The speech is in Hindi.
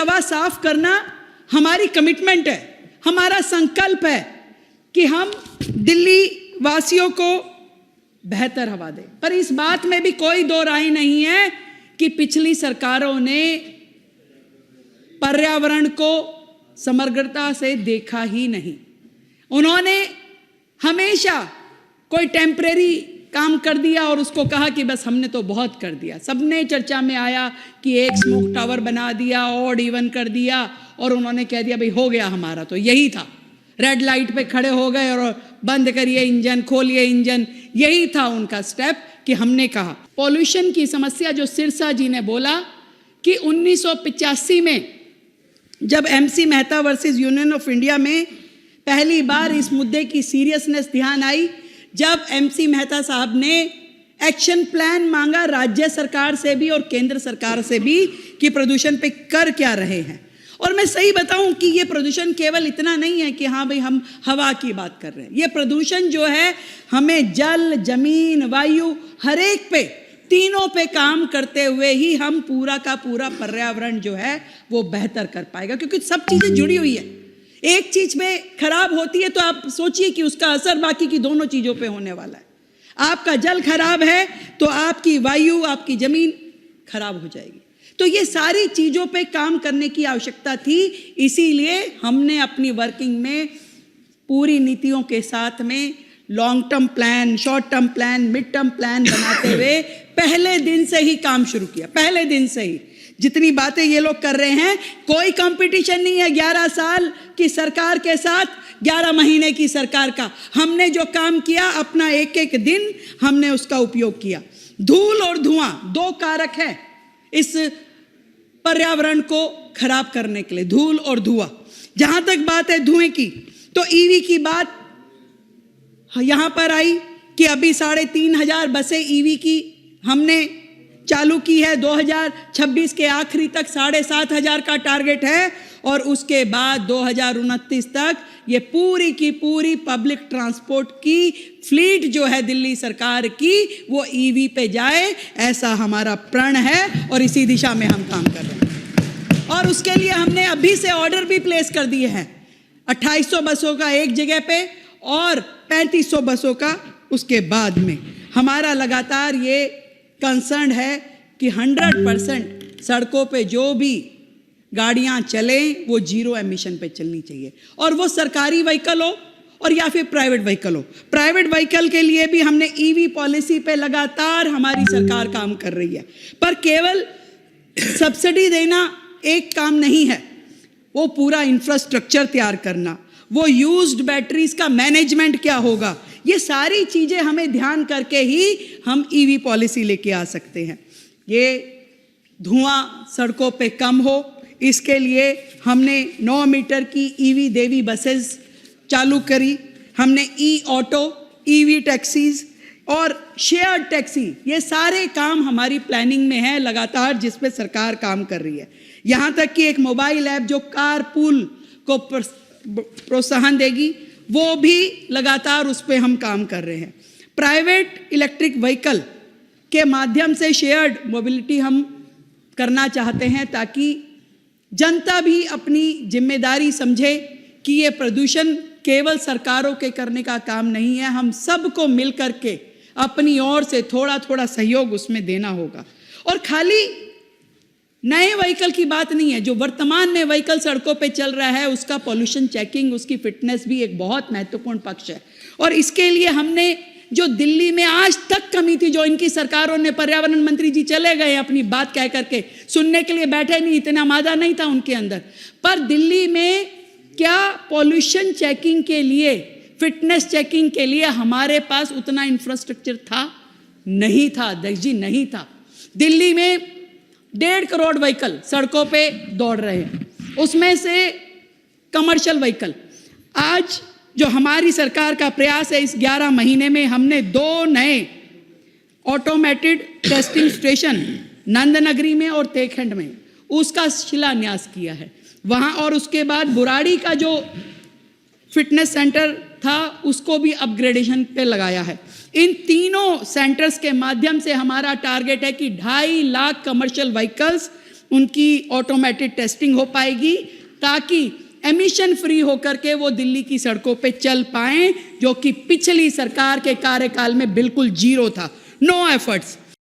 हवा साफ करना हमारी कमिटमेंट है, हमारा संकल्प है कि हम दिल्ली वासियों को बेहतर हवा दें। पर इस बात में भी कोई दो राय नहीं है कि पिछली सरकारों ने पर्यावरण को समग्रता से देखा ही नहीं। उन्होंने हमेशा कोई टेम्परेरी काम कर दिया और उसको कहा कि बस हमने तो बहुत कर दिया। सबने चर्चा में आया कि एक स्मोक टावर बना दिया, ऑड इवन कर दिया और उन्होंने कह दिया भाई हो गया हमारा। तो यही था, रेड लाइट पे खड़े हो गए और बंद करिए इंजन, खोलिए इंजन, यही था उनका स्टेप कि हमने कहा। पॉल्यूशन की समस्या जो सिरसा जी ने बोला कि 1985 में जब MC Mehta versus union of India में पहली बार इस मुद्दे की सीरियसनेस ध्यान आई, जब MC मेहता साहब ने एक्शन प्लान मांगा राज्य सरकार से भी और केंद्र सरकार से भी कि प्रदूषण पे कर क्या रहे हैं। और मैं सही बताऊं कि ये प्रदूषण केवल इतना नहीं है कि हाँ भाई हम हवा की बात कर रहे हैं। ये प्रदूषण जो है हमें जल, जमीन, वायु, हर एक पे, तीनों पे काम करते हुए ही हम पूरा का पूरा पर्यावरण जो है वो बेहतर कर पाएगा, क्योंकि सब चीजें जुड़ी हुई है। एक चीज में खराब होती है तो आप सोचिए कि उसका असर बाकी की दोनों चीजों पे होने वाला है। आपका जल खराब है तो आपकी वायु, आपकी जमीन खराब हो जाएगी। तो ये सारी चीजों पे काम करने की आवश्यकता थी, इसीलिए हमने अपनी वर्किंग में पूरी नीतियों के साथ में long term plan, short term plan, mid term plan बनाते हुए पहले दिन से ही काम शुरू किया। पहले दिन से ही जितनी बातें ये लोग कर रहे हैं, कोई कंपटीशन नहीं है 11 साल की सरकार के साथ 11 महीने की सरकार का। हमने जो काम किया, अपना एक एक दिन हमने उसका उपयोग किया। धूल और धुआं दो कारक है इस पर्यावरण को खराब करने के लिए, धूल और धुआं। जहां तक बात है धुएं की, तो ईवी की बात यहां पर आई कि अभी 3,500 बसें ईवी की हमने चालू की है। 2026 के आखिरी तक 7,500 का टारगेट है और उसके बाद 2029 तक ये पूरी की पूरी पब्लिक ट्रांसपोर्ट की फ्लीट जो है दिल्ली सरकार की वो ईवी पे जाए, ऐसा हमारा प्रण है और इसी दिशा में हम काम कर रहे हैं। और उसके लिए हमने अभी से ऑर्डर भी प्लेस कर दिए हैं, 2800 बसों का एक जगह पे और 3500 बसों का उसके बाद में। हमारा लगातार ये कंसर्न है कि 100% सड़कों पे जो भी गाड़ियां चलें वो जीरो एमिशन पे चलनी चाहिए, और वो सरकारी व्हीकल हो और या फिर प्राइवेट व्हीकल हो। प्राइवेट व्हीकल के लिए भी हमने ईवी पॉलिसी पे लगातार हमारी सरकार काम कर रही है। पर केवल सब्सिडी देना एक काम नहीं है, वो पूरा इंफ्रास्ट्रक्चर तैयार करना, वो यूज्ड बैटरीज का मैनेजमेंट क्या होगा, ये सारी चीजें हमें ध्यान करके ही हम ईवी पॉलिसी लेके आ सकते हैं। ये धुआं सड़कों पे कम हो, इसके लिए हमने 9 मीटर की ईवी देवी बसेस चालू करी। हमने ई ऑटो, ईवी टैक्सीज और शेयर्ड टैक्सी, ये सारे काम हमारी प्लानिंग में है लगातार, जिस पे सरकार काम कर रही है। यहाँ तक कि एक मोबाइल ऐप जो कार पूल को प्रोत्साहन देगी, वो भी लगातार उस पे हम काम कर रहे हैं। प्राइवेट इलेक्ट्रिक व्हीकल के माध्यम से शेयर्ड मोबिलिटी हम करना चाहते हैं, ताकि जनता भी अपनी जिम्मेदारी समझे कि ये प्रदूषण केवल सरकारों के करने का काम नहीं है, हम सबको मिल करके अपनी ओर से थोड़ा थोड़ा सहयोग उसमें देना होगा। और खाली नए व्हीकल की बात नहीं है, जो वर्तमान में व्हीकल सड़कों पे चल रहा है उसका पॉल्यूशन चेकिंग, उसकी फिटनेस भी एक बहुत महत्वपूर्ण पक्ष है। और इसके लिए हमने जो दिल्ली में आज तक कमी थी, जो इनकी सरकारों ने, पर्यावरण मंत्री जी चले गए अपनी बात कह करके, सुनने के लिए बैठे नहीं, इतना मादा नहीं था उनके अंदर, पर दिल्ली में क्या पॉल्यूशन चेकिंग के लिए, फिटनेस चेकिंग के लिए हमारे पास उतना इंफ्रास्ट्रक्चर था? नहीं था अध्यक्ष जी, नहीं था। दिल्ली में 1.5 करोड़ व्हीकल सड़कों पे दौड़ रहे हैं, उसमें से कमर्शियल व्हीकल। आज जो हमारी सरकार का प्रयास है, इस 11 महीने में हमने 2 नए ऑटोमेटेड टेस्टिंग स्टेशन नंदनगरी में और तेखंड में उसका शिलान्यास किया है वहाँ, और उसके बाद बुराड़ी का जो फिटनेस सेंटर था उसको भी अपग्रेडेशन पे लगाया है। इन तीनों सेंटर्स के माध्यम से हमारा टारगेट है कि 2.5 लाख कमर्शियल व्हीकल्स उनकी ऑटोमेटेड टेस्टिंग हो पाएगी ताकि एमिशन फ्री होकर के वो दिल्ली की सड़कों पे चल पाएं, जो कि पिछली सरकार के कार्यकाल में बिल्कुल जीरो था। No efforts.